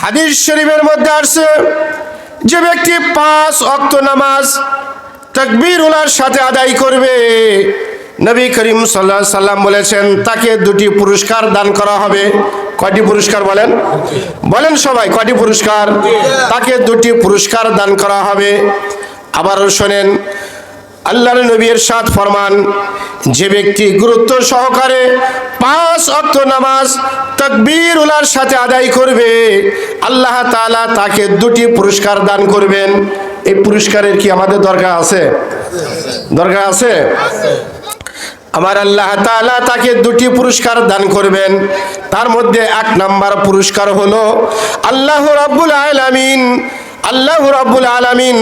হাদিস শরীফের মধ্যে আসছে, যে ব্যক্তি 5 ওয়াক্ত নামাজ তাকবীরুল্লাহর সাথে আদায় করবে, নবী করিম সাল্লাল্লাহু আলাইহি সাল্লাম বলেছেন তাকে 2টি পুরস্কার দান করা হবে। কয়টি পুরস্কার বলেন? বলেন সবাই, কয়টি পুরস্কার? তাকে 2টি পুরস্কার দান করা হবে। আবারও শোনেন, আল্লাহর নবী ইরশাদ ফরমান, যে ব্যক্তি গুরুত্ব সহকারে 5 ওয়াক্ত নামাজ তাকবীরুল্লাহর সাথে আদায় করবে, আল্লাহ তাআলা তাকে 2টি পুরস্কার দান করবেন। এই পুরস্কারের কি আমাদের দরকার আছে? দরকার আছে? আমার আল্লাহ তাআলা তাকে 2টি পুরস্কার দান করবেন। তার মধ্যে 1 নাম্বার পুরস্কার হলো আল্লাহ রাব্বুল আলামিন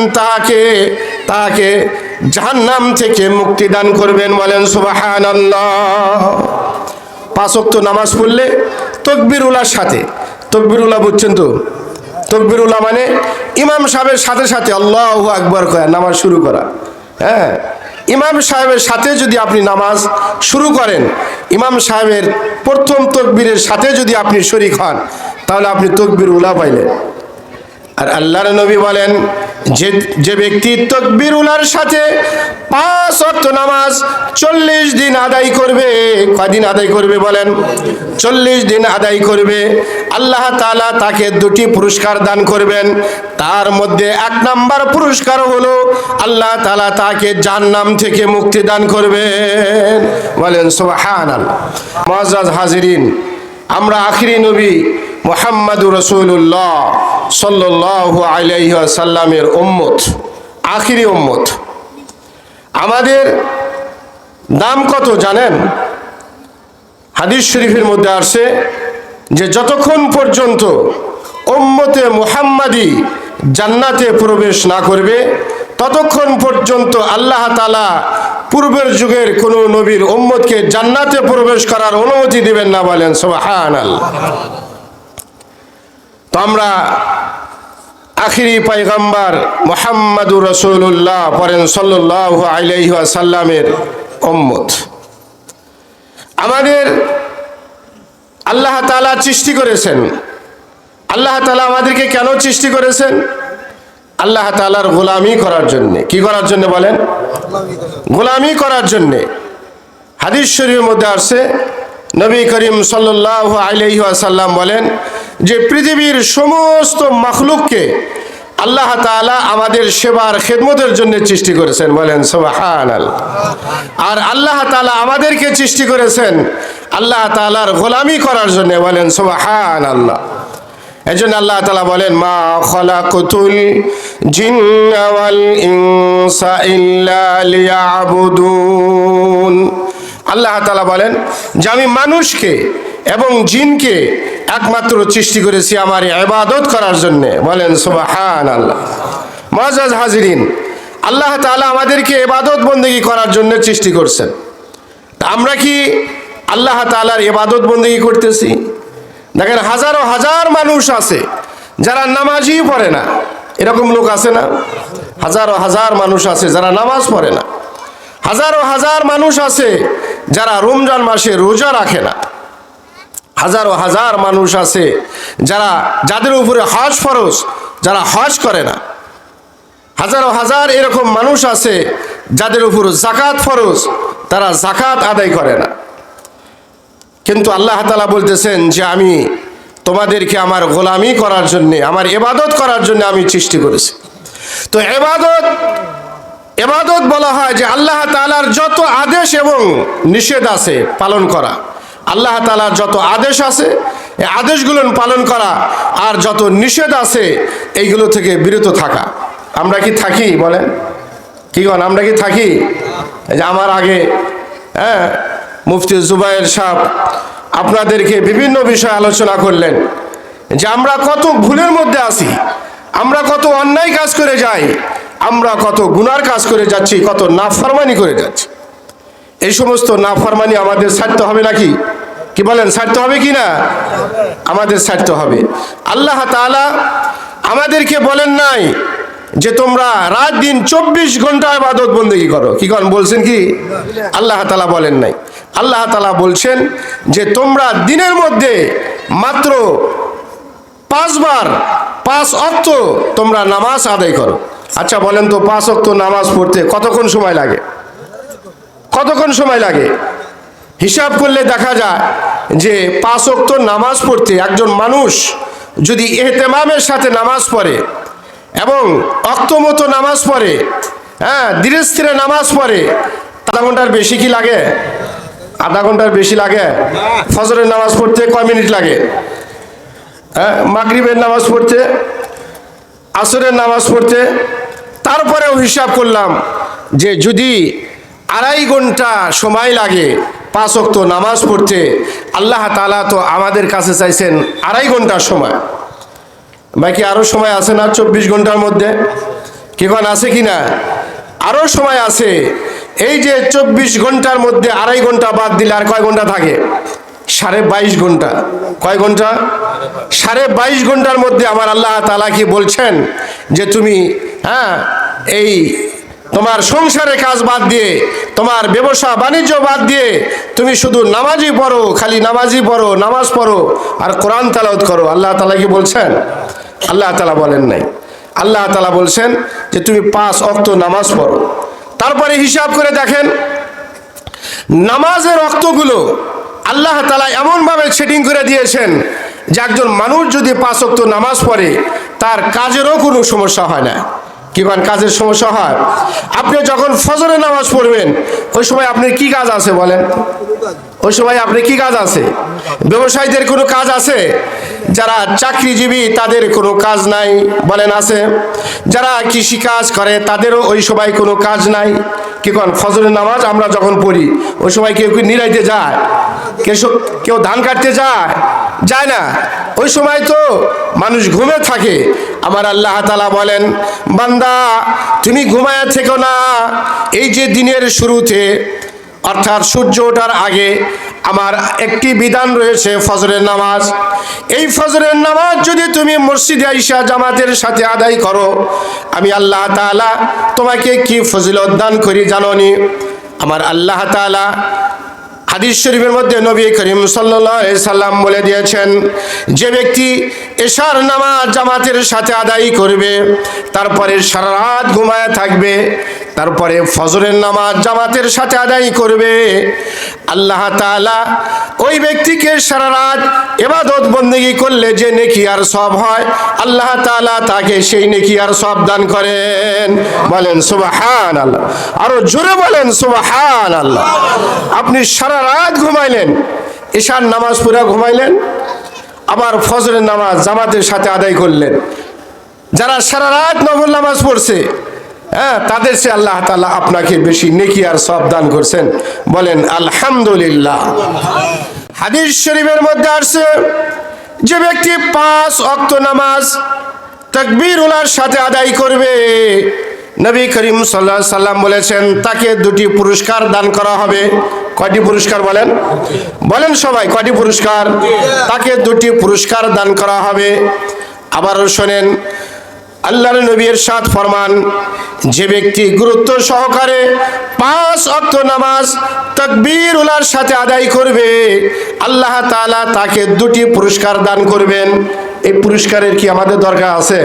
তাকে জাহান্নাম থেকে মুক্তি দান করবেন। বলেন সুবহানাল্লাহ। 5 ওয়াক্ত নামাজ পড়লে তাকবীরুল্লাহর সাথে, তাকবীরুল্লাহ বুঝছেন তো? তাকবীরুল্লাহ মানে ইমাম সাহেবের সাথে সাথে আল্লাহু আকবার কয়া নামাজ শুরু করা। হ্যাঁ, ইমাম সাহেবের সাথে যদি আপনি নামাজ শুরু করেন, ইমাম সাহেবের প্রথম তাকবীরের সাথে যদি আপনি শরীক হন, তাহলে আপনি তাকবীরুল্লাহ পাইলেন। আর আল্লাহর নবী বলেন, যে ব্যক্তি তাকবীরুল্লাহর সাথে 5 ওয়াক্ত নামাজ 40 দিন আদায় করবে, কয়দিন আদায় করবে বলেন? 40 দিন আদায় করবে, আল্লাহ তাআলা তাকে 2টি পুরস্কার দান করবেন। তার মধ্যে 1 নাম্বার পুরস্কার হলো আল্লাহ তাআলা তাকে জাহান্নাম থেকে মুক্তি দান করবেন। বলেন সুবহানাল্লাহ। মুআজ্জাজ হাজিরিন, আমরা আখিরি নবী মুহাম্মদুর রাসূলুল্লাহ সাল্লাল্লাহু আলাইহি ওয়াসাল্লামের উম্মত, আখিরি উম্মত। আমাদের দাম কত জানেন? হাদিস শরীফের মধ্যে আসছে যে যতক্ষণ পর্যন্ত উম্মতে মুহাম্মাদি জান্নাতে প্রবেশ না করবে, ততক্ষণ পর্যন্ত আল্লাহ তাআলা পূর্বের যুগের কোন নবীর উম্মতকে জান্নাতে প্রবেশ করার অনুমতি দিবেন না। বলেন সুবহানাল্লাহ। তো আমরা আখিরি পয়গম্বর মুহাম্মদুর রাসূলুল্লাহ পড়েন সাল্লাল্লাহু আলাইহি ওয়াসাল্লামের উম্মত। আমাদের আল্লাহ তাআলা সৃষ্টি করেছেন। আল্লাহ তাআলা আমাদেরকে কেন সৃষ্টি করেছেন? আল্লাহ তাআলার গোলামি করার জন্য। কি করার জন্য বলেন? গোলামি করার জন্য। হাদিস শরীফের মধ্যে আছে, নবী করিম সাল্লাল্লাহু আলাইহি ওয়াসাল্লাম বলেন যে পৃথিবীর সমস্ত মাখলুককে আল্লাহ তাআলা আমাদের সেবার খেদমতের জন্য সৃষ্টি করেছেন। বলেন সুবহানাল্লাহ। আর আল্লাহ তাআলা আমাদেরকে সৃষ্টি করেছেন আল্লাহ তাআলার গোলামি করার জন্য। বলেন সুবহানাল্লাহ। এজন্য আল্লাহ তাআলা বলেন, মা খালাকতুল জিন্না ওয়াল ইনসা ইল্লা লিয়াবুদুন। আল্লাহ তাআলা বলেন যে আমি মানুষকে এবং জিনকে একমাত্র সৃষ্টি করেছি আমার ইবাদত করার জন্য। বলেন সুবহানাল্লাহ। মুআজ্জাজ হাজিরিন, আল্লাহ তাআলা আমাদেরকে ইবাদত বন্দেগী করার জন্য সৃষ্টি করছেন। তা আমরা কি আল্লাহ তাআলার ইবাদত বন্দেগী করতেছি? দেখেন, হাজারো হাজার মানুষ আছে যারা নামাজই পড়ে না। এরকম লোক আছে না? হাজারো হাজার মানুষ আছে যারা নামাজ পড়ে না। হাজারো হাজার মানুষ আছে যারা রমজান মাসে রোজা রাখে না। হাজারো হাজার মানুষ আছে যাদের উপরে হজ ফরজ, যারা হজ করে না। হাজারো হাজার এরকম মানুষ আছে যাদের উপর যাকাত ফরজ, তারা যাকাত আদায় করে না। কিন্তু আল্লাহ তাআলা বলতেছেন যে আমি তোমাদেরকে আমার গোলামি করার জন্য, আমার ইবাদত করার জন্য আমি সৃষ্টি করেছি। তো ইবাদত বলা হয় যে আল্লাহ তাআলার যত আদেশ এবং নিষেধ আছে পালন করা। আল্লাহ তাআলার যত আদেশ আছে এই আদেশগুলো পালন করা, আর যত নিষেধ আছে এইগুলো থেকে বিরত থাকা। আমরা কি থাকি বলেন? কি বলেন, আমরা কি থাকি? এই যে আমার আগে মুফতি জুবায়ের সাহেব আপনাদেরকে বিভিন্ন বিষয় আলোচনা করলেন যে আমরা কত ভুলের মধ্যে আছি, আমরা কত অন্যায় কাজ করে যাই, আমরা কত গুনার কাজ করে যাচ্ছি, কত নাফরমানি করে যাচ্ছি। এই সমস্ত নাফরমানি আমাদের ছাড়তে হবে নাকি? কি বলেন, ছাড়তে হবে কি না? আমাদের ছাড়তে হবে। আল্লাহ তাআলা আমাদেরকে বলেন নাই যে তোমরা রাত দিন 24 ঘন্টা ইবাদত বন্দেগী করো। কি করেন বলছেন কি? আল্লাহ তাআলা বলেন নাই। আল্লাহ তাআলা বলছেন যে তোমরা দিনের মধ্যে মাত্র 5 বার 5 ওয়াক্ত তোমরা নামাজ আদায় করো। আচ্ছা বলেন তো 5 ওয়াক্ত নামাজ পড়তে কতক্ষণ সময় লাগে? কতক্ষণ সময় লাগে? হিসাব করলে দেখা যায় যে 5 ওয়াক্ত নামাজ পড়তে একজন মানুষ যদি ইহতেমামের সাথে নামাজ পড়ে এবং ওয়াক্ত মতো নামাজ পড়ে, ধীরে স্থিরে নামাজ পড়ে, আধা ঘন্টার বেশি কি লাগে? আধা ঘন্টার বেশি লাগে। ফজরের নামাজ পড়তে কয় মিনিট লাগে? মাগরিবের নামাজ পড়তে, আসরের নামাজ পড়তে। তারপরেও হিসাব করলাম যে যদি 2.5 ঘন্টা সময় লাগে 5 ওয়াক্ত নামাজ পড়তে, আল্লাহ তাআলা তো আমাদের কাছে চাইছেন 2.5 ঘন্টার সময়। বাকি আরও সময় আছে না 24 ঘন্টার মধ্যে? কি কোন আছে কি না? আরও সময় আছে। এই যে 24 ঘন্টার মধ্যে 2.5 ঘন্টা বাদ দিলে আর কয় ঘন্টা থাকে? 22.5 ঘন্টা। কয় ঘন্টা? 22.5 ঘন্টার মধ্যে আমার আল্লাহ তাআলা কি বলছেন যে তুমি এই তোমার সংসারের কাজ বাদ দিয়ে, তোমার ব্যবসা বাণিজ্য বাদ দিয়ে তুমি শুধু নামাজই পড়ো, খালি নামাজই পড়ো, নামাজ পড়ো আর কোরআন তেলাওয়াত করো। আল্লাহ তাআলা কি বলছেন? আল্লাহ তাআলা বলেন নাই। আল্লাহ তাআলা বলছেন যে তুমি 5 ওয়াক্ত নামাজ পড়ো। তারপরে হিসাব করে দেখেন নামাজের ওয়াক্তগুলো আল্লাহ তাআলা এমনভাবে সেটিং করে দিয়েছেন যে একজন মানুষ যদি 5 ওয়াক্ত নামাজ পড়ে তার কাজেরও কোনো সমস্যা হয় না। কি কোন কাজের সমস্যা হয়? আপনি যখন ফজরের নামাজ পড়বেন ওই সময় আপনার কি কাজ আছে বলেন? ওই সময় আপনি কি কাজ আছে? ব্যবসায়ীদের কোনো কাজ আছে? যারা চাকরিজীবী তাদের কোনো কাজ নাই বলেন আছে? যারা কৃষি কাজ করে তাদেরও ওই সময় কোনো কাজ নাই। কি কোন ফজরের নামাজ আমরা যখন পড়ি ওই সময় কেউ কি নিরাইতে যায়? কেউ ধান কাটতে যায়? যায় না। ওই সময় তো মানুষ ঘুমে থাকে। আমার আল্লাহ তাআলা বলেন বান্দা তুমি ঘুমায়া থেকো না। এই যে দিনের শুরুতে অর্থাৎ সূর্য ওঠার আগে আমার একটি বিধান রয়েছে ফজরের নামাজ। এই ফজরের নামাজ যদি তুমি মসজিদে আইসা জামাতের সাথে আদায় করো, আমি আল্লাহ তাআলা তোমাকে কি ফজিলত দান করি জানোনি? আমার আল্লাহ তাআলা হাদিস শরীফের মধ্যে নবী করিম সাল্লাল্লাহু আলাইহি সাল্লাম বলে দিয়েছেন যে ব্যক্তি এশার নামাজ জামাতের সাথে আদায় করবে, তারপরে সারা রাত ঘুমায় থাকবে, তারপরে ফজরের নামাজ জামাতের সাথে আদায় করবে, আল্লাহ তাআলা ওই ব্যক্তিকে সারা রাত ইবাদত বন্দেগী করলে যে নেকি আর সওয়াব হয় আল্লাহ তাআলা তাকে সেই নেকি আর সওয়াব দান করেন। বলেন সুবহানাল্লাহ। আরো জোরে বলেন সুবহানাল্লাহ। আপনি সারা রাত ঘুমাইলেন, এশার নামাজ পুরা ঘুমাইলেন, আবার ফজরের নামাজ জামাতের সাথে আদায় করলেন। যারা সারা রাত নফল নামাজ পড়ছে তাদের সে আল্লাহ তাআলা আপনাকে বেশি নেকি আর সওয়াব দান করছেন। বলেন আলহামদুলিল্লাহ। হাদিস শরীফের মধ্যে আছে যে ব্যক্তি 5 ওয়াক্ত নামাজ তাকবীরুল্লাহর সাথে আদায় করবে, নবী করিম সাল্লাল্লাহু আলাইহি সাল্লাম বলেছেন তাকে 2টি পুরস্কার দান করা হবে। কয়টি পুরস্কার বলেন? বলেন সবাই কয়টি পুরস্কার? তাকে 2টি পুরস্কার দান করা হবে। আবারও শোনেন আল্লাহর নবী ইরশাদ ফরমান যে ব্যক্তি গুরুত্ব সহকারে 5 ওয়াক্ত নামাজ তাকবীরুল্লাহর সাথে আদায় করবে আল্লাহ তাআলা তাকে 2টি পুরস্কার দান করবেন। এই পুরস্কারের কি আমাদের দরকার আছে?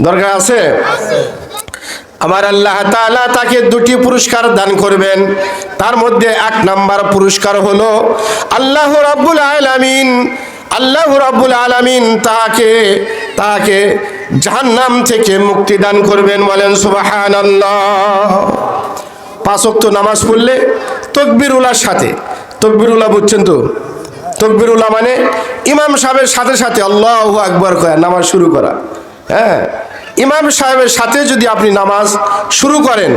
দরকার আছে? আমার আল্লাহ তাআলা তাকে 2টি পুরস্কার দান করবেন। তার মধ্যে 1 নাম্বার পুরস্কার হলো আল্লাহ রাব্বুল আলামিন, আল্লাহ রাব্বুল আলামিন তাকে জাহান্নাম থেকে মুক্তি দান করবেন। বলেন সুবহানাল্লাহ। 5 ওয়াক্ত নামাজ পড়লে তাকবীরুল্লাহর সাথে, তাকবীরুল্লাহ বুঝছেন তো? তাকবীরুল্লাহ মানে ইমাম সাহেবের সাথে সাথে আল্লাহু আকবার কয়া নামাজ শুরু করা। ইমাম সাহেবের সাথে যদি আপনি নামাজ শুরু করেন,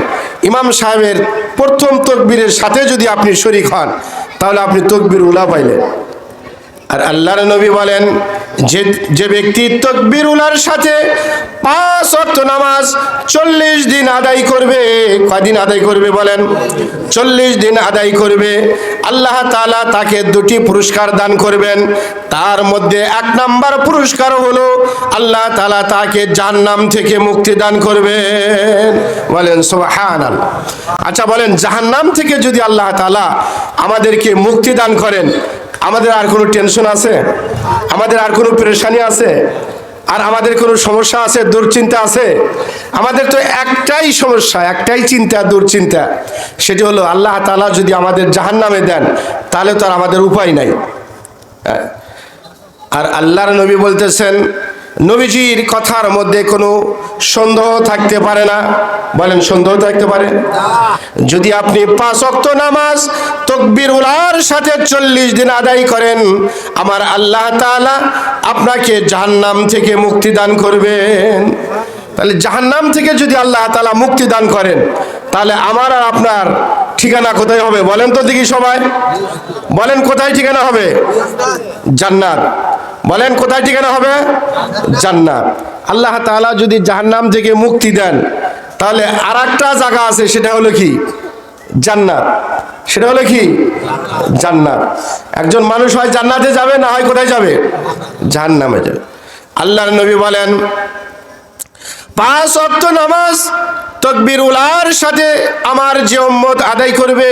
ইমাম সাহেবের প্রথম তাকবীরের সাথে যদি আপনি শরীক হন তাহলে আপনি তাকবীরুল্লাহ পাইলেন। আর আল্লাহর নবী বলেন যে ব্যক্তি তাকবীরুল্লাহর সাথে 5 ওয়াক্ত নামাজ 40 দিন আদায় করবে, কয়দিন আদায় করবে বলেন? 40 দিন আদায় করবে, আল্লাহ তাআলা তাকে 2টি পুরস্কার দান করবেন। তার মধ্যে 1 নাম্বার পুরস্কার হলো আল্লাহ তাআলা তাকে জাহান্নাম থেকে মুক্তি দান করবেন। বলেন সুবহানাল্লাহ। আচ্ছা বলেন জাহান্নাম থেকে যদি আল্লাহ তাআলা আমাদেরকে মুক্তি দান করেন আমাদের আর কোনো টেনশন আছে? আমাদের আর কোনো পেরেশানি আছে? আর আমাদের কোনো সমস্যা আছে, দুশ্চিন্তা আছে? আমাদের তো একটাই সমস্যা, একটাই চিন্তা, দুশ্চিন্তা। সেটি হলো আল্লাহ তাআলা যদি আমাদের জাহান্নামে দেন তাহলে তো আর আমাদের উপায় নাই। আর আল্লাহর নবী বলতেছেন, নবীজির কথার মধ্যে কোনো সন্দেহ থাকতে পারে না। বলেন, সন্দেহ থাকতে পারে? যদি আপনি 5 ওয়াক্ত নামাজ তাকবীরুল্লাহর সাথে 40 দিন আদায় করেন, আমার আল্লাহ তাআলা আপনাকে জাহান্নাম থেকে মুক্তি দান করবেন। তাহলে জাহান্নাম থেকে যদি আল্লাহ তাআলা মুক্তি দান করেন, তাহলে আমার আর আপনার ঠিকানা কোথায় হবে? বলেন তো দেখি সবাই, বলেন কোথায় ঠিকানা হবে? জান্নাত। বলেন কোথায় ঠিকানা হবে? জান্নাত। আল্লাহ তাআলা যদি জাহান্নাম থেকে মুক্তি দেন, তাহলে আর একটা জায়গা আছে, সেটা হলো কি? জান্নাত। সেটা হলো কি? জান্নাত। একজন মানুষ হয় জান্নাতে যাবে, না হয় কোথায় যাবে? জাহান্নামে যাবে। আল্লাহর নবী বলেন, 5 ওয়াক্ত নামাজ তাকবীরুল্লাহর সাথে আমার যে উম্মত আদায় করবে,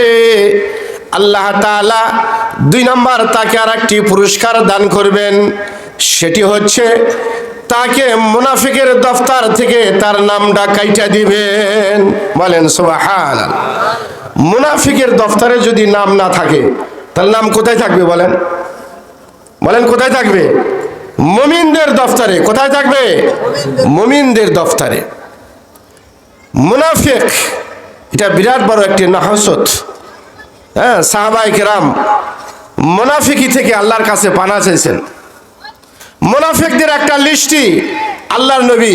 আল্লাহ তাআলা 2 নম্বর তাকে আর একটি পুরস্কার দান করবেন। সেটি হচ্ছে তাকে মুনাফিকের দফতর থেকে তার নামটা কাইটা দিবেন। বলেন সুবহানাল্লাহ। মুনাফিকের দফতরে যদি নাম না থাকে, তার নাম কোথায় থাকবে? বলেন, বলেন কোথায় থাকবে? মুমিনদের দফতরে। কোথায় থাকবে? মুমিনদের দফতরে। মুনাফিক এটা বিরাট বড় একটি নাহসত। হ্যাঁ, সাহাবায়ে কেরাম মুনাফিকি থেকে আল্লাহর কাছে পানা চাইছেন। মুনাফিকদের একটা লিস্টি আল্লাহর নবী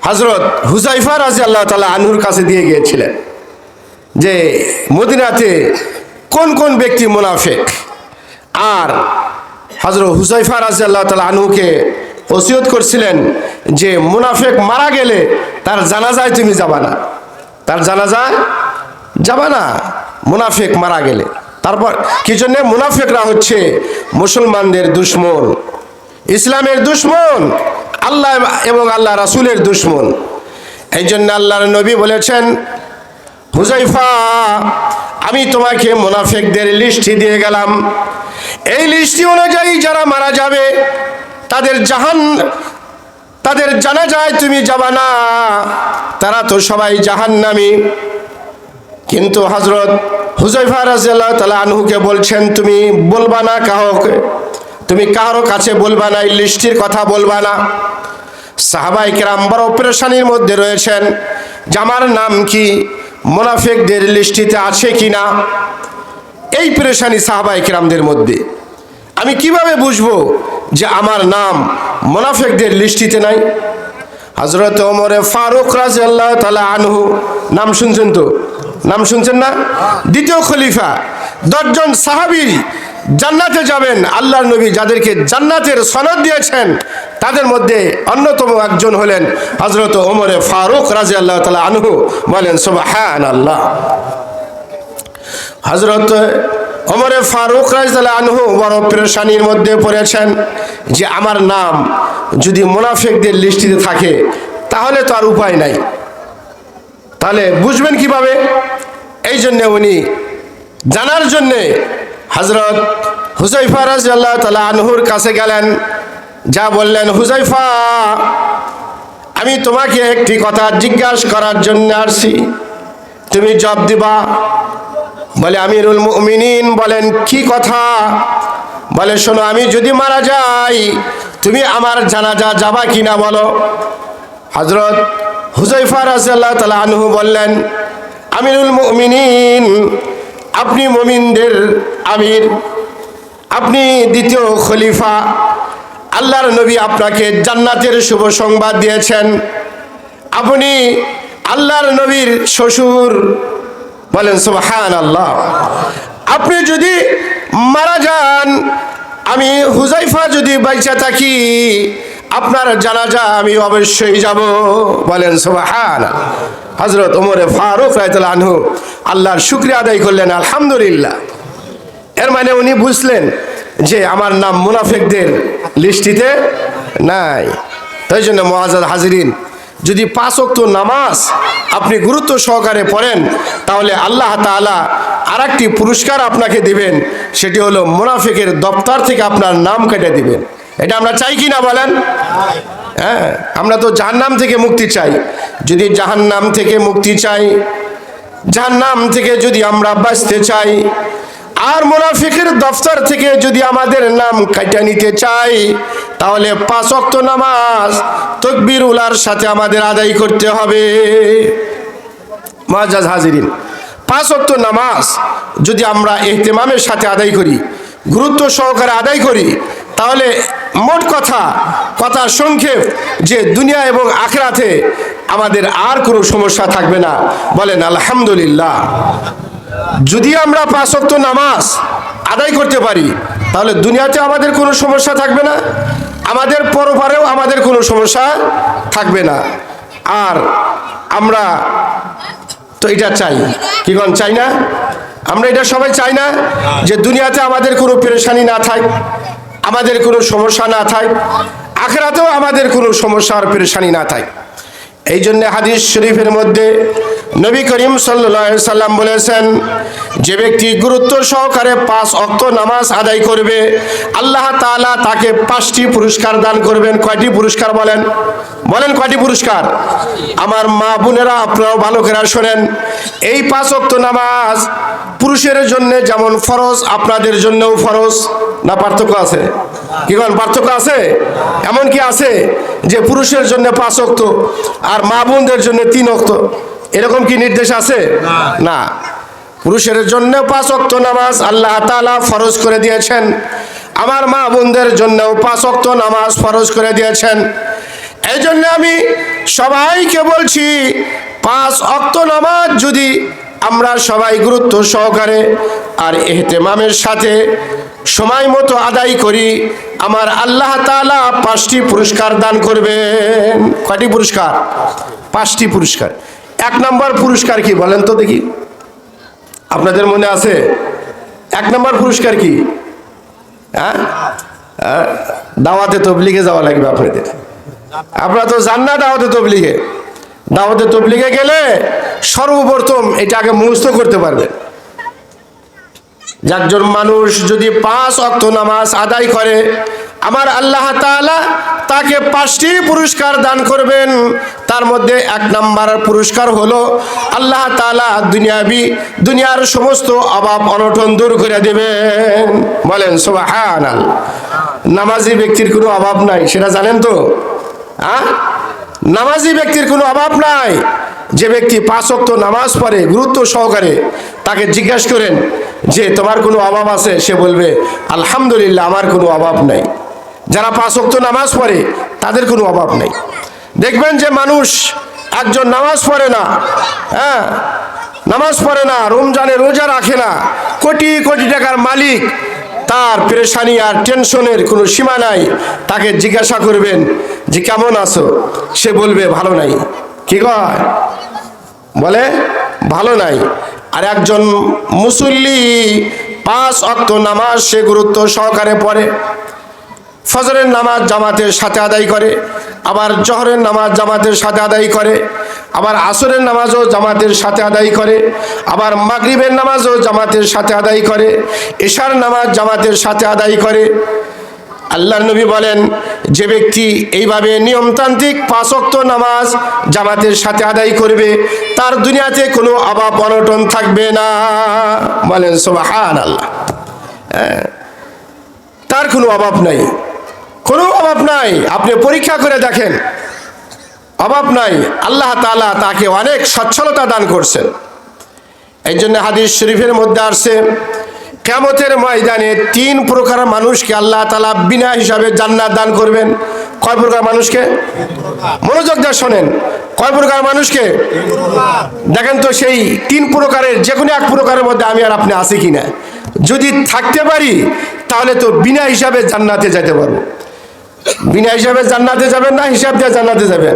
হযরত হুযায়ফা রাদিয়াল্লাহু তাআলা আনহুর কাছে দিয়ে গিয়েছিলেন, যে মদিনাতে কোন কোন ব্যক্তি মুনাফিক। আর হযরত হুযায়ফা রাদিয়াল্লাহু তাআলা আনহুকে ওসিয়ত করছিলেন যে মুনাফিক মারা গেলে তার জানাজায় তুমি যাবা না, তার জানাজায় যাবা না মুনাফিক মারা গেলে। তারপর কি জন্য? মুনাফিকরা হচ্ছে মুসলমানদের দুশমন, ইসলামের দুশমন, আল্লাহ এবং আল্লাহ রাসূলের দুশমন। এই জন্য আল্লাহর নবী বলেছেন, হুযায়ফা, আমি তোমাকে মুনাফিকদের লিস্টি দিয়ে গেলাম। এই লিস্টি অনুযায়ী যারা মারা যাবে তাদের জানাজায় তুমি যাবা না, তারা তো সবাই জাহান্নামী। কিন্তু হযরত হুযায়ফা রাদিয়াল্লাহু তাআলা আনহুকে বলছেন, তুমি বলবা না কাউকে, তুমি কারো কাছে বলবা না, এই লিস্টির কথা বলবা না। সাহাবায়ে কেরাম বড় পেরেশানির মধ্যে রয়েছেন যে আমার নাম কি মুনাফিকদের লিস্টিতে আছে কিনা। এই পেরেশানি সাহাবায়ে কেরামদের মধ্যে। আমি কিভাবে বুঝবো যে আমার নাম মুনাফিকদের লিস্টিতে নাই? হযরত ওমর ফারুক রাদিয়াল্লাহু তাআলা আনহু, নাম শুনছেন তো? নাম শুনছেন না? দ্বিতীয় খলিফা। 10 জন সাহাবী জান্নাতে যাবেন। আল্লাহর নবী যাদেরকে জান্নাতের সনদ দিয়েছেন, তাদের মধ্যে অন্যতম একজন হলেন হযরত ওমর ফারুক রাদিয়াল্লাহু তাআলা আনহু। বলেন সুবহানাল্লাহ। হযরত ওমর ফারুক রাদিয়াল্লাহু আনহু বড় পেরেশানির মধ্যে পড়েছেন যে আমার নাম যদি মুনাফিকদের লিস্টিতে থাকে, তাহলে তো আর উপায় নাই। তাহলে বুঝবেন কিভাবে? এই জন্য উনি জানার জন্যে হযরত হুযায়ফা রাদিয়াল্লাহু তাআলা আনহুর কাছে গেলেন। যা বললেন, হুযায়ফা, আমি তোমাকে একটি কথা জিজ্ঞাসা করার জন্য আসছি, তুমি জবাব দিবা। বলে, আমিরুল মুমিনিন বলেন, কি কথা? বলে, শোনো, আমি যদি মারা যাই তুমি আমার জানাজা যাবা কিনা বলো। হযরত হুযায়ফা রাদিয়াল্লাহু তাআলা আনহু বললেন, আমিরুল মুমিনিন, আপনি মুমিনদের আমির, আপনি দ্বিতীয় খলিফা, আল্লাহর নবী আপনাকে জান্নাতের শুভ সংবাদ দিয়েছেন, আপনি আল্লাহর নবীর শ্বশুর। বলেন সুবহানাল্লাহ। আপনি যদি মারা যান, আমি হুযায়ফা যদি বাইচা থাকি, আপনার জানাজা আমি অবশ্যই যাব। বলেন সুবহানাল্লাহ। হযরত ওমর ফারুক রাদিয়াল্লাহু আনহু আল্লাহর শুকরিয়া আদায় করলেন, আলহামদুলিল্লাহ। এর মানে উনি বুঝলেন যে আমার নাম মুনাফিকদের লিস্টিতে নাই। তাই জন্য মুআজ্জাজ হাজিরিন, যদি 5 ওয়াক্ত নামাজ আপনি গুরুত্ব সহকারে পড়েন, তাহলে আল্লাহ তাআলা আরেকটি পুরস্কার আপনাকে দিবেন। সেটি হলো মুনাফিকের দপ্তর থেকে আপনার নাম কেটে দিবেন। এটা আমরা চাই কি না বলেন? হ্যাঁ, আমরা তো জাহান্নাম থেকে মুক্তি চাই। যদি জাহান্নাম থেকে মুক্তি চাই, জাহান্নাম থেকে যদি আমরা বাঁচতে চাই, আর মুনাফিকের দফতর থেকে যদি আমাদের নাম কাটা নিতে চাই, তাহলে 5 ওয়াক্ত নামাজ তাকবীর উলার সাথে আমাদের আদায় করতে হবে। মুআজ্জাজ হাজিরিন, 5 ওয়াক্ত নামাজ যদি আমরা ইহতিমামের সাথে আদায় করি, গুরুত্ব সহকারে আদায় করি, তাহলে মোট কথা সংক্ষেপ যে দুনিয়া এবং আখিরাতে আমাদের আর কোনো সমস্যা থাকবে না। বলেন আলহামদুলিল্লাহ। যদি আমরা 5 ওয়াক্ত নামাজ আদায় করতে পারি, তাহলে দুনিয়াতে আমাদের কোনো সমস্যা থাকবে না, আমাদের পরপারেও আমাদের কোনো সমস্যা থাকবে না। আর আমরা তো এটা চাই, কি কোন চাই না? আমরা এটা সবাই চাই না যে দুনিয়াতে আমাদের কোনো পেরেশানি না থাক, আমাদের কোনো সমস্যা না থাক, আখিরাতেও আমাদের কোনো সমস্যা আর পেরেশানি না থাক। এই জন্য হাদিস শরীফের মধ্যে নবী করিম সাল্লাল্লাহু আলাইহি সাল্লাম বলেছেন, যে ব্যক্তি গুরুত্ব সহকারে 5 ওয়াক্ত নামাজ আদায় করবে, আল্লাহ তাআলা তাকে 5টি পুরস্কার দান করবেন। কয়টি পুরস্কার বলেন? বলেন কয়টি পুরস্কার? আমার মা বোনেরা, আপনারাও ভালো করে শোনেন। এই 5 ওয়াক্ত নামাজ পুরুষের জন্য যেমন ফরজ, আপনাদের জন্যও ফরজ। না পার্থক্য আছে? কি বলেন, পার্থক্য আছে? এমন কি আছে যে পুরুষের জন্য 5 ওয়াক্ত আর মা বোনদের জন্য 3 ওয়াক্ত, এরকম কি নির্দেশ আছে? না, পুরুষের জন্য 5 ওয়াক্ত নামাজ আল্লাহ তাআলা ফরজ করে দিয়েছেন, আমার মা বোনদের জন্যও 5 ওয়াক্ত নামাজ ফরজ করে দিয়েছেন। এই জন্য আমি সবাইকে বলছি, 5 ওয়াক্ত নামাজ যদি আমরা সবাই গুরুত্ব সহকারে আর ইহতিমামের সাথে সময় মতো আদায় করি, আমার আল্লাহ তাআলা 5টি পুরস্কার দান করবেন। কয়টি পুরস্কার? 5টি পুরস্কার। 1 নম্বর পুরস্কার কি বলেন তো দেখি, আপনাদের মনে আছে? 1 নম্বর পুরস্কার কি? হ্যাঁ, দাওয়াতে তবলিগে যাওয়া লাগবে আপনাদের। আপনারা তো জান না দাওয়াতে তবলিগে। দাওয়াতে তবলিগে গেলে সর্বপ্রথম এটা আগে মুখস্থ করতে পারবেন। একজন মানুষ যদি 5 ওয়াক্ত নামাজ আদায় করে, আমার আল্লাহ তাআলা তাকে 5টি পুরস্কার দান করবেন। তার মধ্যে 1 নম্বর পুরস্কার হলো আল্লাহ তাআলা দুনিয়ার সমস্ত অভাব অনটন দূর করে দেবেন। বলেন সুবহানাল্লাহ। নামাজি ব্যক্তির কোনো অভাব নাই, সেটা জানেন তো? নামাজি ব্যক্তির কোনো অভাব নাই। যে ব্যক্তি 5 ওয়াক্ত নামাজ পড়ে গুরুত্ব সহকারে, তাকে জিজ্ঞাসা করেন যে তোমার কোনো অভাব আছে, সে বলবে আলহামদুলিল্লাহ আমার কোনো অভাব নাই। যারা 5 ওয়াক্ত নামাজ পড়ে তাদের কোনো অভাব নেই। দেখবেন যে মানুষ একজন নামাজ পড়ে না, হ্যাঁ, নামাজ পড়ে না, রমজানে রোজা রাখে না, কোটি কোটি টাকার মালিক, তার পেরেশানি আর টেনশনের কোনো সীমা নাই। তাকে জিজ্ঞাসা করবেন যে কেমন আছো, সে বলবে ভালো নাই। কি কয়? বলে ভালো নাই। আর একজন মুসল্লি 5 ওয়াক্ত নামাজ সে গুরুত্ব সহকারে পড়ে, ফজরের নামাজ জামাতের সাথে আদায় করে, আবার জোহরের নামাজ জামাতের সাথে আদায় করে, আবার আসরের নামাজও জামাতের সাথে আদায় করে, আবার মাগরিবের নামাজও জামাতের সাথে আদায় করে, এশার নামাজ জামাতের সাথে আদায় করে। আল্লাহর নবী বলেন, যে ব্যক্তি এইভাবে নিয়মতান্ত্রিক 5 ওয়াক্ত নামাজ জামাতের সাথে আদায় করবে, তার দুনিয়াতে কোনো অভাব অনটন থাকবে না। বলেন সুবহানাল্লাহ। তার কোনো অভাব নাই, কোনো অভাব নাই। আপনি পরীক্ষা করে দেখেন, অভাব নাই। আল্লাহ তাআলা তাকে অনেক সচ্ছলতা দান করছেন। এই জন্য হাদিস শরীফের মধ্যে আসছে, কিয়ামতের ময়দানে 3 প্রকার মানুষকে আল্লাহ তাআলা বিনা হিসাবে জান্নাত দান করবেন। কয় প্রকার মানুষকে? মনোযোগ দিয়ে শোনেন, কয় প্রকার মানুষকে? দেখেন তো সেই 3 প্রকারের যে কোনো 1 প্রকারের মধ্যে আমি আর আপনি আছি কিনা। যদি থাকতে পারি তাহলে তো বিনা হিসাবে জান্নাতে যেতে পারবো। বিনা হিসাবে জান্নাতে যাবেন না হিসাব দিয়ে জান্নাতে যাবেন?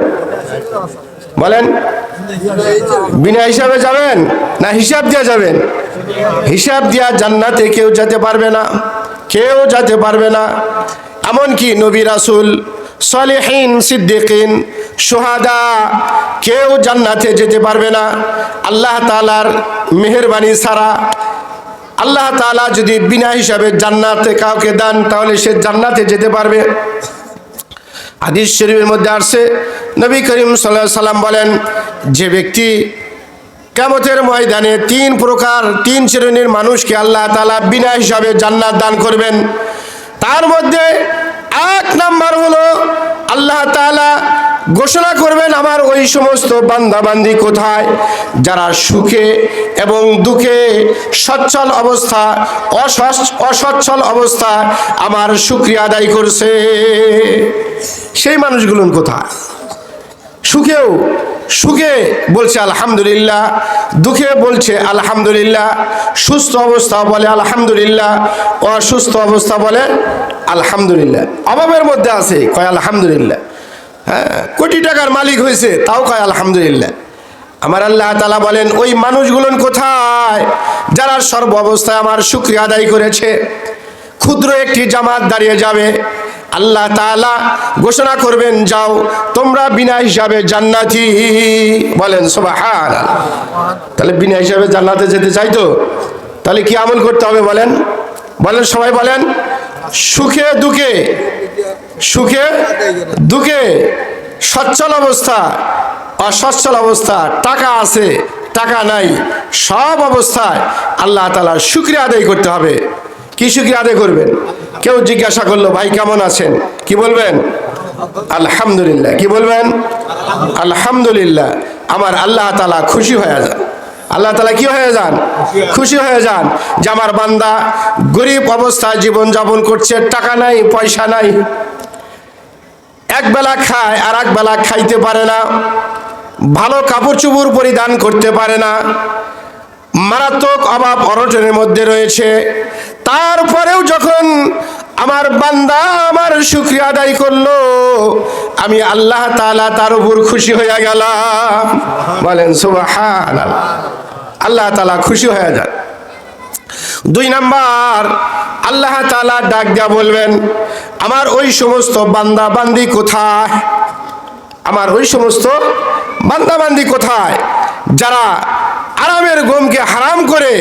বলেন, বিনা হিসাবে যাবেন না হিসাব দিয়ে যাবেন? হিসাব দিয়া জান্নাতে কেউ যেতে পারবে না, কেউ যেতে পারবে না। এমনকি নবী রাসূল, সালেহিন, সিদ্দিকিন, শুহাদা কেউ জান্নাতে যেতে পারবে না আল্লাহ তাআলার মেহেরবানি ছাড়া। আল্লাহ তাআলা যদি বিনা হিসাবে জান্নাতে কাউকে দেন তাহলে সে জান্নাতে যেতে পারবে। হাদিস শরীফের মধ্যে আসছে, নবী করিম সাল্লাল্লাহু আলাইহি সাল্লাম বলেন, যে ব্যক্তি কিয়ামতের ময়দানে তিন শ্রেণীর মানুষকে আল্লাহ তাআলা বিনা হিসাবে জান্নাত দান করবেন। তার মধ্যে এক নাম্বার হলো আল্লাহ তাআলা ঘোষণা করবেন, আমার ওই সমস্ত বান্দা বান্দি কোথায় যারা সুখে এবং দুঃখে, সচ্ছল অবস্থা অসচ্ছল অবস্থা আমার শুকরিয়া আদায় করছে। সেই মানুষগুলো কোথায়? সুখে বলছে আলহামদুলিল্লাহ, দুঃখে বলছে আলহামদুলিল্লাহ, সুস্থ অবস্থা বলে আলহামদুলিল্লাহ, অসুস্থ অবস্থা বলে আলহামদুলিল্লাহ, অভাবের মধ্যে আছে কয় আলহামদুলিল্লাহ, হ্যাঁ, কোটি টাকার মালিক হয়েছে তাও কয় আলহামদুলিল্লাহ। আমার আল্লাহ তাআলা বলেন, ওই মানুষগুলো কোথায় যারা সর্ব অবস্থায় আমার শুকরিয়া আদায় করেছে। ক্ষুদ্র একটি জামাত দাঁড়িয়ে যাবে, আল্লাহ তাআলা ঘোষণা করবেন, যাও তোমরা বিনা হিসাবে জান্নাতি। বলেন সুবহানাল্লাহ। তাহলে বিনা হিসাবে জান্নাতে যেতে চাই তো তাহলে কি আমল করতে হবে বলেন? সবাই বলেন। সুখে দুঃখে, সচ্ছল অবস্থা অসচ্ছল অবস্থা, টাকা আছে টাকা নাই, সব অবস্থায় আল্লাহ তাআলার শুকরিয়া আদায় করতে হবে। কি শুকরিয়া আদায় করবেন? কেউ জিজ্ঞাসা করলো, ভাই কেমন আছেন? কি বলবেন? আলহামদুলিল্লাহ। কি বলবেন? আলহামদুলিল্লাহ। আমার আল্লাহ তাআলা খুশি হয়ে যান। আল্লাহ তাআলা কি হয়ে যান? খুশি হয়ে যান যে আমার বান্দা গরিব অবস্থায় জীবন যাপন করছে, টাকা নাই পয়সা নাই, এক বেলা খায় আর এক বেলা খাইতে পারে না, ভালো কাপড় চোপড় পরিধান করতে পারে না, মারাত্মক অভাব অনটনের মধ্যে রয়েছে। তারপরেও যখন আমার বান্দা আমার শুকরিয়া আদায় করলো, আমি আল্লাহ তাআলা তার উপর খুশি হয়ে গেলাম। বলেন সুবহানাল্লাহ। আল্লাহ তাআলা খুশি হয়ে যান। 2 নাম্বার, আল্লাহ তাআলা ডাক দিয়া বলবেন, আমার ওই সমস্ত বান্দা বান্দি কোথায়? আমার ওই সমস্ত বান্দা বান্দি কোথায় যারা আরামের ঘুমকে হারাম করে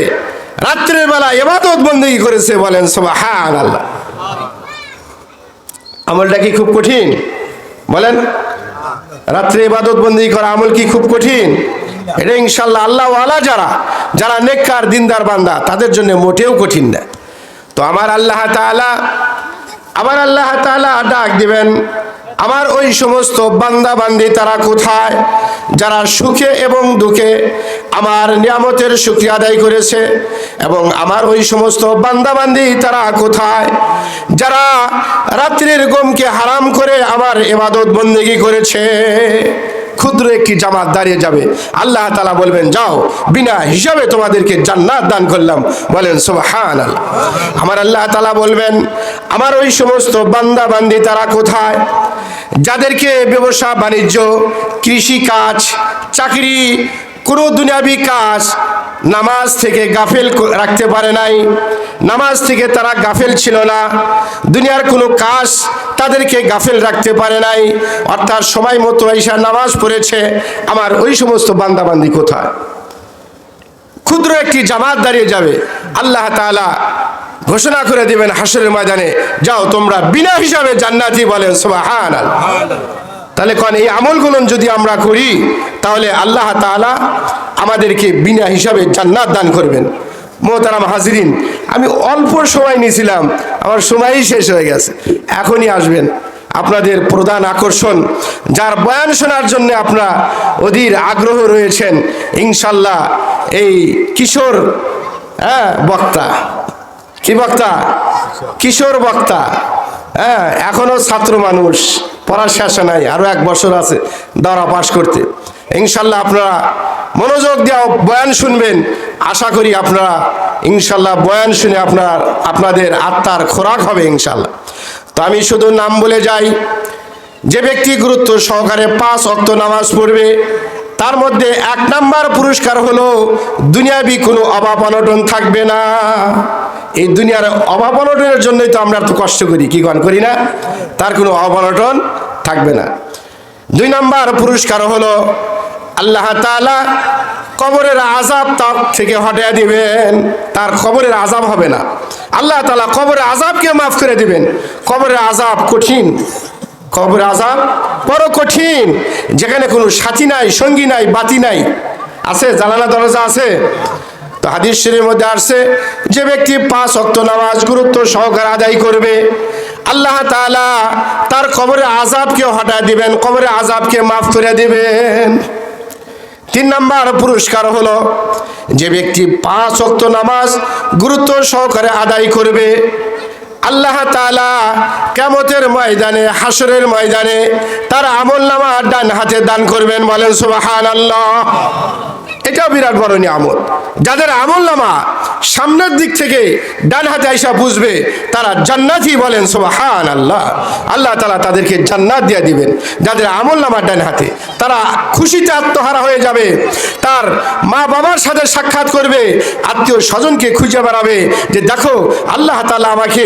রাত্রের বেলা ইবাদত বন্দেগী করেছে? বলেন সুবহানাল্লাহ। আমলটা কি খুব কঠিন? বলেন, রাত্রে ইবাদত বন্দেগী করা আমল কি খুব কঠিন? এটা ইনশাআল্লাহ আল্লাহ ওয়ালা যারা নেককার দিনদার বান্দা তাদের জন্য মোটেও কঠিন না। তো আমার আল্লাহ তাআলা ডাক দিবেন, আমার ওই সমস্ত বান্দা বান্দি তারা কোথায় যারা সুখে এবং দুঃখে আমার নিয়ামতের শুকরিয়া আদায় করেছে, এবং আমার ওই সমস্ত বান্দা বান্দি তারা কোথায় যারা রাত্রির ঘুমকে হারাম করে আমার ইবাদত বন্দেগী করেছে। ক্ষুদ্র একটি জামাত দাঁড়িয়ে যাবে, আল্লাহ তাআলা বলবেন, যাও বিনা হিসাবে তোমাদেরকে জান্নাত দান করলাম। বলেন সুবহানাল্লাহ। আমার আল্লাহ তাআলা বলবেন, আমার ওই সমস্ত বান্দা বান্দি তারা কোথায় যাদেরকে ব্যবসা বাণিজ্য, কৃষি কাজ, চাকরি, কোনো দুনিয়াবি কাজ নামাজ থেকে গাফেল রাখতে পারে নাই, নামাজ থেকে তারা গাফেল ছিল না, দুনিয়ার কোনো কাজ তাদেরকে গাফেল রাখতে পারে নাই, অর্থাৎ সময় মতো ঈশা নামাজ পড়েছে। আমার ওই সমস্ত বান্দা বান্দি কোথায়? ক্ষুদ্র একটি জামাত দাঁড়িয়ে যাবে, আল্লাহ তাআলা ঘোষণা করে দিবেন হাসরের ময়দানে, যাও তোমরা বিনা হিসাবে জান্নাতি। বলেন সুবহানাল্লাহ। তাহলে কোন এই আমলগুলো যদি আমরা করি তাহলে আল্লাহ তাআলা আমাদেরকে বিনা হিসাবে জান্নাত দান করবেন। মোহতারাম হাজিরিন, আমি অল্প সময় নিয়েছিলাম, আমার সময়ই শেষ হয়ে গেছে। এখনই আসবেন আপনাদের প্রধান আকর্ষণ, যার বয়ান শোনার জন্য আপনারা অধীর আগ্রহ রয়েছেন, ইনশাল্লাহ এই কিশোর বক্তা। কি বক্তা? কিশোর বক্তা। এখনো ছাত্র মানুষ, পড়ার শেষে নাই, আরো 1 বছর আছে দরা পাশ করতে। ইনশাল্লাহ আপনারা মনোযোগ দিয়ে বয়ান শুনবেন। আশা করি আপনারা ইনশাল্লাহ বয়ান শুনে আপনাদের আত্মার খোরাক হবে ইনশাল্লাহ। তো আমি শুধু নাম বলে যাই, যে ব্যক্তি গুরুত্ব সহকারে 5 ওয়াক্ত নামাজ পড়বে তার মধ্যে 1 নাম্বার পুরস্কার হলো দুনিয়াবি কোনো অভাব অনটন থাকবে না। এই দুনিয়ার অভাব অনটনের জন্যই তো আমরা তো কষ্ট করি, কি করি না? তার কোনো অভাব অনটন থাকবে না। 2 নাম্বার পুরস্কার হলো আল্লাহ তাআলা কবরের আযাব তার থেকে হটিয়ে দিবেন, তার কবরের আযাব হবে না। আল্লাহ তাআলা কবরের আযাবকে মাফ করে দিবেন। কবরের আযাব কঠিন, কবরের আযাব বড় কঠিন, যেখানে কোনো সাথী নাই, সঙ্গী নাই, বাতি নাই। আছে জানালা দরজা আছে? তো হাদিস শরীফের মধ্যে আসছে, যে ব্যক্তি 5 ওয়াক্ত নামাজ গুরুত্ব সহকারে আদায় করবে, আল্লাহ তাআলা তার কবরের আযাবকে হটিয়ে দিবেন, কবরের আযাবকে মাফ করে দিবেন। 3 নাম্বার পুরস্কার হলো, যে ব্যক্তি 5 ওয়াক্ত নামাজ গুরুত্ব সহকারে আদায় করবে, আল্লাহ তাআলা কিয়ামতের ময়দানে, হাসরের ময়দানে তার আমলনামা ডান হাতে দান করবেন। বলেন সুবহানাল্লাহ। এটা বিরাট বড় নিয়ামত। যাদের আমলনামা সামনের দিক থেকে ডান হাতে আইসা বুঝবে তারা জান্নাতি। বলেন সুবহানাল্লাহ। আল্লাহ তাআলা তাদেরকে জান্নাত দিয়ে দিবেন। যাদের আমলনামা ডান হাতে, তারা খুশিতে আত্মহারা হয়ে যাবে, তার মা বাবার সাথে সাক্ষাৎ করবে, আত্মীয় স্বজনকে খুঁজে বেড়াবে যে দেখো আল্লাহ তাআলা আমাকে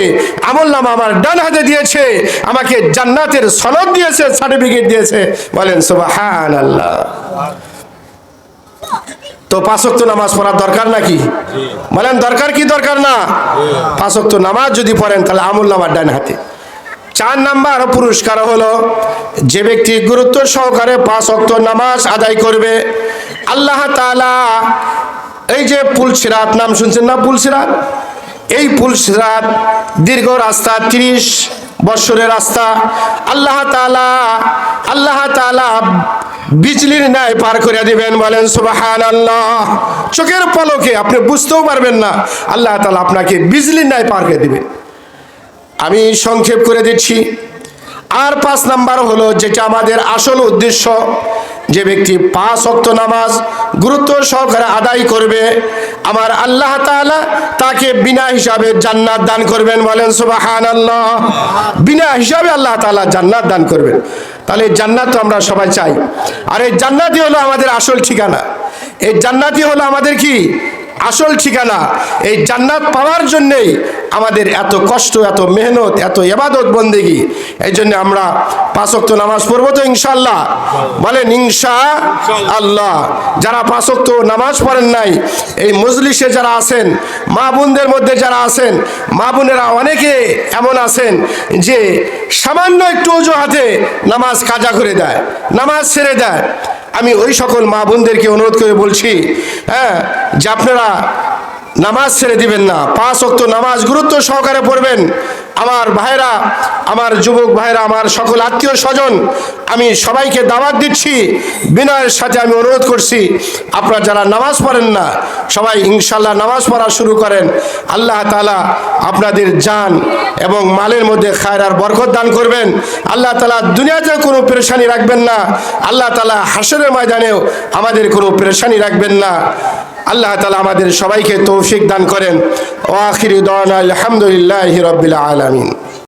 আমলনামা আমার ডান হাতে দিয়েছে, আমাকে জান্নাতের সনদ দিয়েছে, সার্টিফিকেট দিয়েছে। বলেন সুবহানাল্লাহ। তো 5 ওয়াক্ত নামাজ পড়ার দরকার নাকি? বলেন দরকার কি দরকার না? 5 ওয়াক্ত নামাজ যদি পড়েন তাহলে আমলনামা ডান হাতে। 4 নাম্বার পুরস্কার হলো, যে ব্যক্তি গুরুত্ব সহকারে 5 ওয়াক্ত নামাজ আদায় করবে, আল্লাহ তাআলা এই যে পুলসিরাত নাম শুনছেন না? পুলসিরাত, এই পুলসিরাত দীর্ঘ রাস্তা, 30 বছরের রাস্তা, আল্লাহ তাআলা বিজলির ন্যায় পার করে দিবেন। বলেন সুবহানাল্লাহ। চোখের পলকে আপনি বুঝতেও পারবেন না, আল্লাহ তাআলা আপনাকে বিজলির ন্যায় পার করে দিবেন। আমি সংক্ষেপ করে দিচ্ছি। আর 5 নাম্বার হলো, যেটা আমাদের আসল উদ্দেশ্য, যে ব্যক্তি 5 ওয়াক্ত নামাজ গুরুত্ব সহকারে আদায় করবে, আমার আল্লাহ তাআলা তাকে বিনা হিসাবে জান্নাত দান করবেন। বলেন সুবহানাল্লাহ। বিনা হিসাবে আল্লাহ তাআলা জান্নাত দান করবেন। তাহলে জান্নাত তো আমরা সবাই চাই, আর এই জান্নাতই হলো আমাদের আসল ঠিকানা। এই জান্নাতই হলো আমাদের কি আসল ঠিকানা। এই জান্নাত পাওয়ার জন্যেই আমাদের এত কষ্ট, এত মেহনত, এত ইবাদত বন্দেগী। এই জন্য আমরা 5 ওয়াক্ত নামাজ পড়বো তো ইনশাআল্লাহ? বলেন ইনশাআল্লাহ। যারা 5 ওয়াক্ত নামাজ পড়েন নাই, এই মজলিসে যারা আছেন, মা বোনদের মধ্যে যারা আছেন, মা বোনেরা অনেকে এমন আছেন যে সামান্য একটু অজুহাতে নামাজ কাজা করে দেয়, নামাজ ছেড়ে দেয়। আমি ওই সকল মা বোনদেরকে অনুরোধ করে বলছি, যে আপনারা নামাজ ছেড়ে দিবেন না, 5 ওয়াক্ত নামাজ গুরুত্ব সহকারে পড়বেন। আমার ভাইরা, আমার যুবক ভাইরা, আমার সকল আত্মীয় স্বজন, আমি সবাইকে দাওয়াত দিচ্ছি, বিনয়ের সাথে আমি অনুরোধ করছি, আপনারা যারা নামাজ পড়েন না, সবাই ইনশাআল্লাহ নামাজ পড়া শুরু করেন। আল্লাহ তাআলা আপনাদের জান এবং মালের মধ্যে খায়র আর বরকত দান করবেন। আল্লাহ তাআলা দুনিয়াতে কোনো পেরেশানি রাখবেন না, আল্লাহ তাআলা হাসরের ময়দানেও আমাদের কোনো পেরেশানি রাখবেন না। আল্লাহ তাআলা আমাদের সবাইকে তৌফিক দান করেন। ওয়া আখিরু দাওয়ানা আলহামদুলিল্লাহি রাব্বিল আলামিন।